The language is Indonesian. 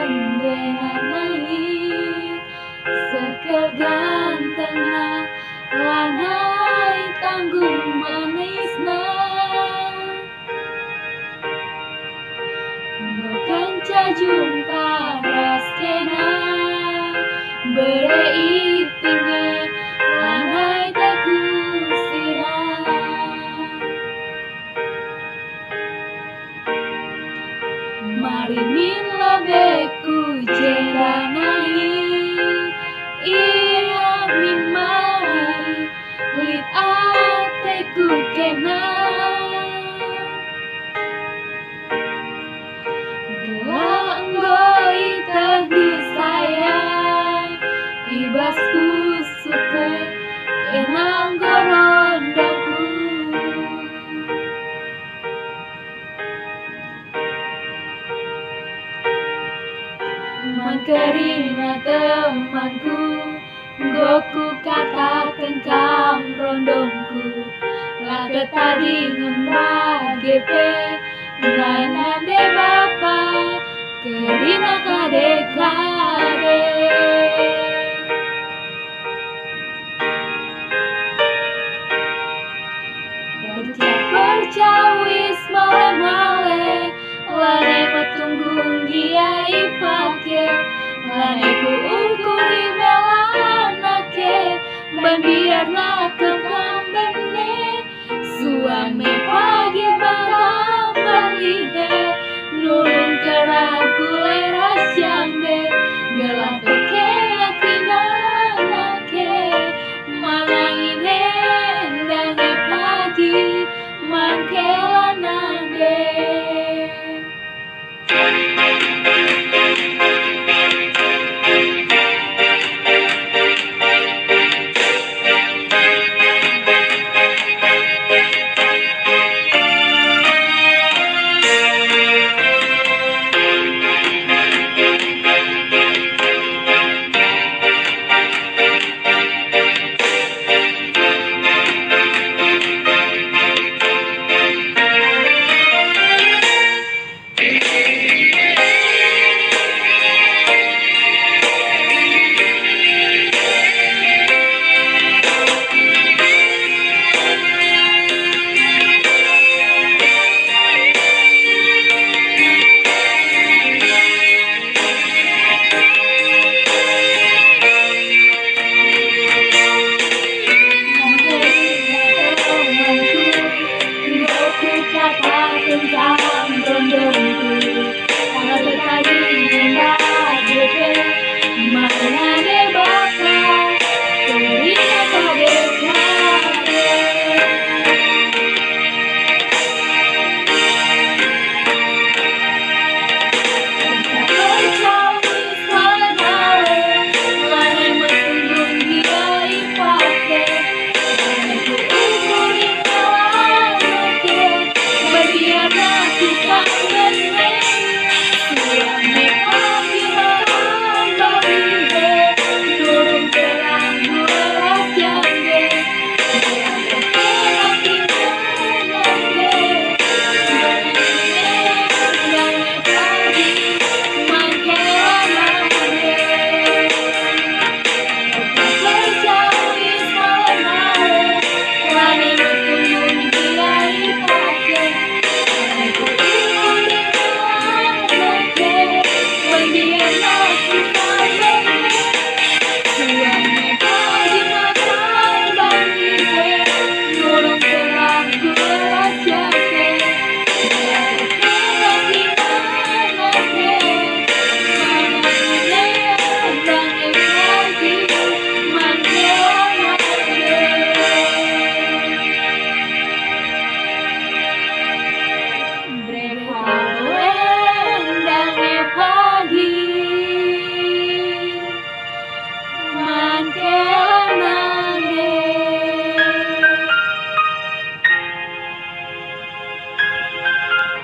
mendenai sekegantengna lanai tanggung manisna bukan jumpa raskena berei tinggi lanai teku mari min labeku jeranai iya min mari lit ateku kena gelang goi teduh sayang ibas pusuke kenang gorondaku Mangkerina temanku goku katakan kam rondongku laga tadi ngembagepe nanande bapa kerina kade-kade percawis male-male lane matunggung dia ipake lane ku ukuri melanake ban biar na kekam bene suame